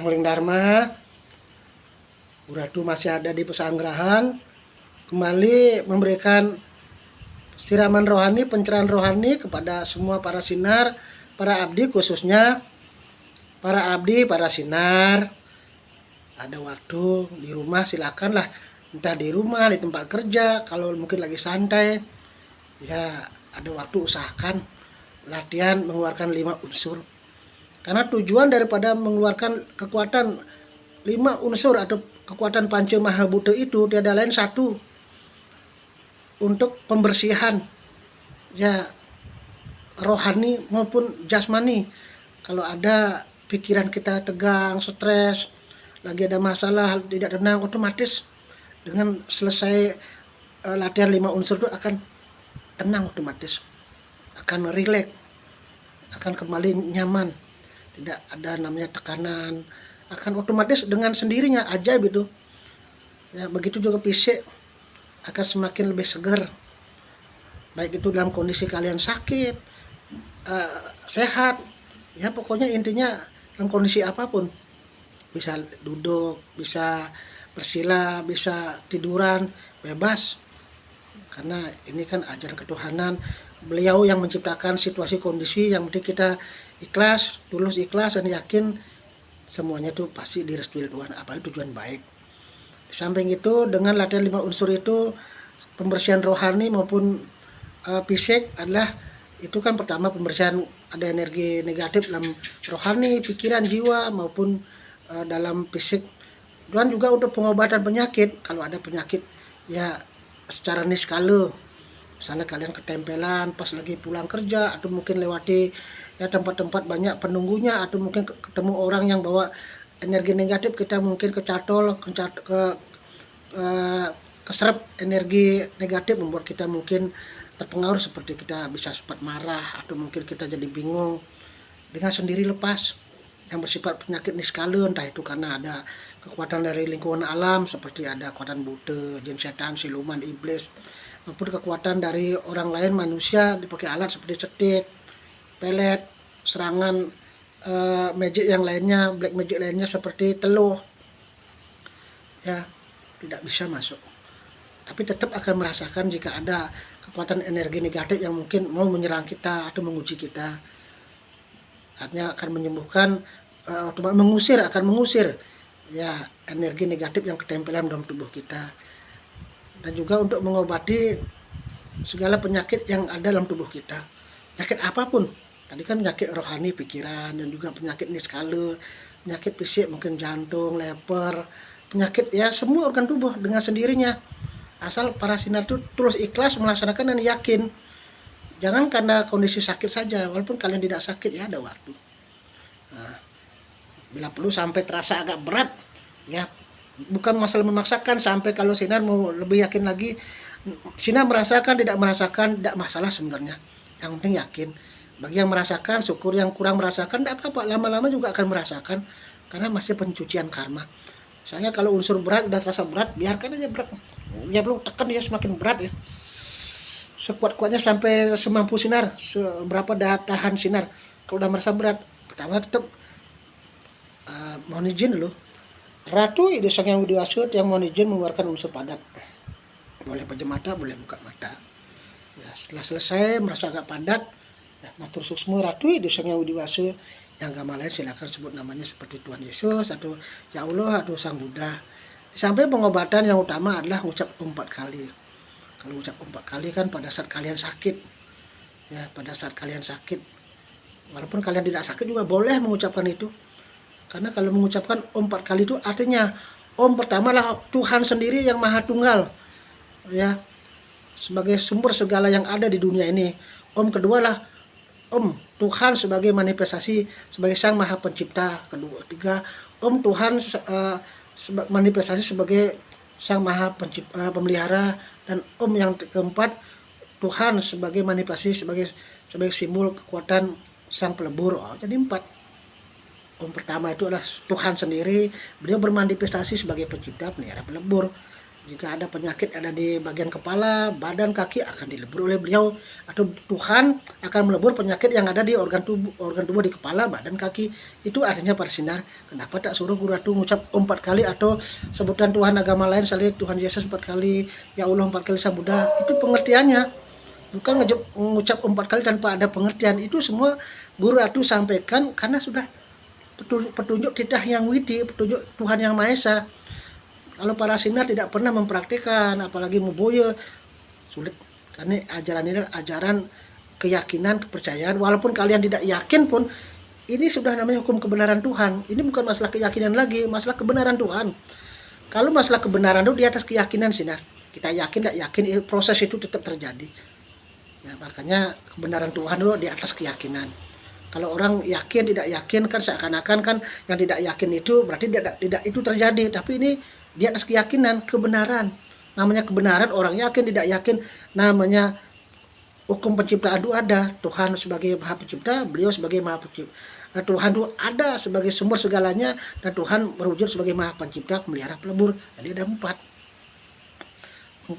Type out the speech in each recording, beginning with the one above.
Sangling Dharma. Uratu masih ada di Pesanggerahan, kembali memberikan siraman rohani, pencerahan rohani kepada semua para sinar, para abdi, khususnya para abdi, para sinar. Ada waktu di rumah silakanlah, entah di rumah, di tempat kerja, kalau mungkin lagi santai, ya ada waktu usahakan latihan mengeluarkan 5 unsur. Karena tujuan daripada mengeluarkan kekuatan 5 unsur atau kekuatan Panca Mahabhuta itu tiada lain satu, untuk pembersihan ya rohani maupun jasmani. Kalau ada pikiran kita tegang, stres, lagi ada masalah, tidak tenang, otomatis dengan selesai latihan 5 unsur itu akan tenang, otomatis akan rileks, akan kembali nyaman, tidak ada namanya tekanan, akan otomatis dengan sendirinya ajaib itu ya. Begitu juga fisik akan semakin lebih segar, baik itu dalam kondisi kalian sakit, sehat ya, pokoknya intinya dalam kondisi apapun, bisa duduk, bisa bersila, bisa tiduran bebas, karena ini kan ajaran ketuhanan. Beliau yang menciptakan situasi kondisi, yang penting kita ikhlas, tulus ikhlas dan yakin semuanya itu pasti direstui Tuhan, apalagi tujuan baik. Di samping itu dengan latihan 5 unsur itu, pembersihan rohani maupun fisik adalah itu kan pertama pembersihan ada energi negatif dalam rohani, pikiran, jiwa maupun dalam fisik. Dan juga untuk pengobatan penyakit, kalau ada penyakit ya secara niskala, misalnya kalian ketempelan pas lagi pulang kerja, atau mungkin lewati ya tempat-tempat banyak penunggunya, atau mungkin ketemu orang yang bawa energi negatif, kita mungkin kecatol, keserap energi negatif, membuat kita mungkin terpengaruh, seperti kita bisa sempat marah, atau mungkin kita jadi bingung, dengan sendiri lepas yang bersifat penyakit niskala, entah itu karena ada kekuatan dari lingkungan alam seperti ada kekuatan buta, jin, setan, siluman, iblis, maupun kekuatan dari orang lain, manusia, dipakai alat seperti cetik, pelet, serangan magic yang lainnya, black magic lainnya seperti teluh ya, tidak bisa masuk. Tapi tetap akan merasakan jika ada kekuatan energi negatif yang mungkin mau menyerang kita atau menguji kita. Artinya akan menyembuhkan, akan mengusir ya energi negatif yang ketempelan dalam tubuh kita. Dan juga untuk mengobati segala penyakit yang ada dalam tubuh kita, penyakit apapun. Tadi kan penyakit rohani, pikiran, dan juga penyakit niskala, penyakit fisik mungkin jantung, leper, penyakit ya semua organ tubuh dengan sendirinya. Asal para sinar itu terus ikhlas melaksanakan dan yakin. Jangan karena kondisi sakit saja, walaupun kalian tidak sakit ya ada waktu. Nah, bila perlu sampai terasa agak berat ya, bukan masalah memaksakan, sampai kalau sinar mau lebih yakin lagi, sinar merasakan, tidak merasakan, tidak masalah sebenarnya. Yang penting yakin. Bagi yang merasakan, syukur. Yang kurang merasakan, tidak apa-apa. Lama-lama juga akan merasakan, karena masih pencucian karma. Misalnya kalau unsur berat, udah terasa berat, biarkan aja berat. Ya belum tekan ya, semakin berat ya. Sekuat-kuatnya sampai semampu sinar, seberapa daya tahan sinar. Kalau udah merasa berat, pertama tetap mohon izin dulu. Ratu itu sang yang widiwasud yang mohon izin mengeluarkan unsur padat. Boleh pejam mata, boleh buka mata. Ya, setelah selesai merasa agak padat, ya, matur suksma Ratu itu sang yang widiwasud, yang agama lain silakan sebut namanya seperti Tuhan Yesus atau Ya Allah atau Sang Buddha. Sampai pengobatan yang utama adalah ucap 4 kali. Kalau ucap 4 kali kan pada saat kalian sakit, ya pada saat kalian sakit, walaupun kalian tidak sakit juga boleh mengucapkan itu. Karena kalau mengucapkan 4 kali itu artinya Om pertama lah Tuhan sendiri yang Maha Tunggal ya, sebagai sumber segala yang ada di dunia ini. Om kedua lah Om Tuhan sebagai manifestasi, sebagai Sang Maha Pencipta. Kedua, tiga Om Tuhan manifestasi sebagai Sang Maha Pencipta, pemelihara. Dan Om yang keempat Tuhan sebagai manifestasi, sebagai simbol kekuatan Sang Pelebur. Jadi 4. Om pertama itu adalah Tuhan sendiri, beliau bermanifestasi sebagai pencipta, pelihara, pelebur. Jika ada penyakit ada di bagian kepala, badan, kaki akan dilebur oleh beliau, atau Tuhan akan melebur penyakit yang ada di organ tubuh di kepala, badan, kaki. Itu artinya para sinar. Kenapa tak suruh guru ratu ngucap 4 kali atau sebutan Tuhan agama lain, misalnya Tuhan Yesus 4 kali, ya Allah 4 kali, Sang Buddha. Itu pengertiannya. Bukan ngucap 4 kali tanpa ada pengertian. Itu semua guru ratu sampaikan karena sudah petunjuk titah yang widi, petunjuk Tuhan yang Maha Esa. Kalau para sinar tidak pernah mempraktikkan, apalagi muboya, sulit. Karena ajaran ini ajaran keyakinan, kepercayaan. Walaupun kalian tidak yakin pun, ini sudah namanya hukum kebenaran Tuhan. Ini bukan masalah keyakinan lagi, masalah kebenaran Tuhan. Kalau masalah kebenaran itu di atas keyakinan sinar. Kita yakin tidak yakin, proses itu tetap terjadi. Ya, makanya kebenaran Tuhan itu di atas keyakinan. Kalau orang yakin tidak yakin kan seakan-akan kan yang tidak yakin itu berarti tidak itu terjadi. Tapi ini di atas keyakinan, kebenaran. Namanya kebenaran, orang yakin tidak yakin, namanya hukum penciptaan itu ada. Tuhan sebagai Maha Pencipta, beliau sebagai Maha Pencipta. Nah, Tuhan itu ada sebagai sumber segalanya, dan Tuhan berwujud sebagai Maha Pencipta, pemelihara, pelebur. Jadi ada 4.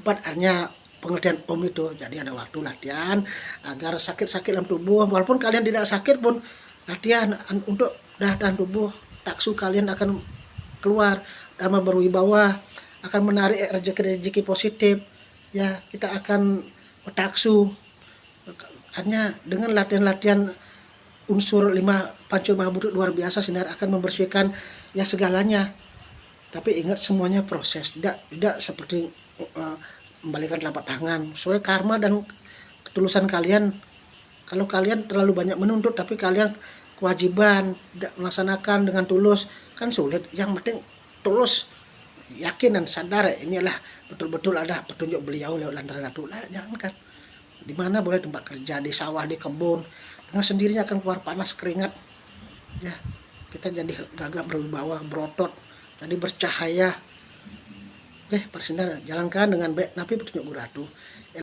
4 artinya pengertian Om itu. Jadi ada waktu latihan agar sakit-sakit dalam tubuh, walaupun kalian tidak sakit pun latihan untuk dan tubuh, taksu kalian akan keluar, dhamma berwibawa, akan menarik rezeki-rezeki positif. Ya, kita akan bertaksu. Hanya dengan latihan-latihan unsur 5 panca mahabhuta luar biasa, sinar akan membersihkan ya segalanya. Tapi ingat semuanya proses, tidak seperti membalikan telapak tangan. Soalnya karma dan ketulusan kalian. Kalau kalian terlalu banyak menuntut tapi kalian kewajiban tidak melaksanakan dengan tulus, kan sulit. Yang penting tulus, yakin dan sadar inilah betul-betul ada petunjuk beliau lewat lantaran ratu. Jangankan di mana boleh tempat kerja, di sawah, di kebun, dengan sendirinya akan keluar panas keringat. Ya, kita jadi gagah berwibawa, berotot, jadi bercahaya. Para sinar, jalankan dengan baik napi petunjuk guru ratu.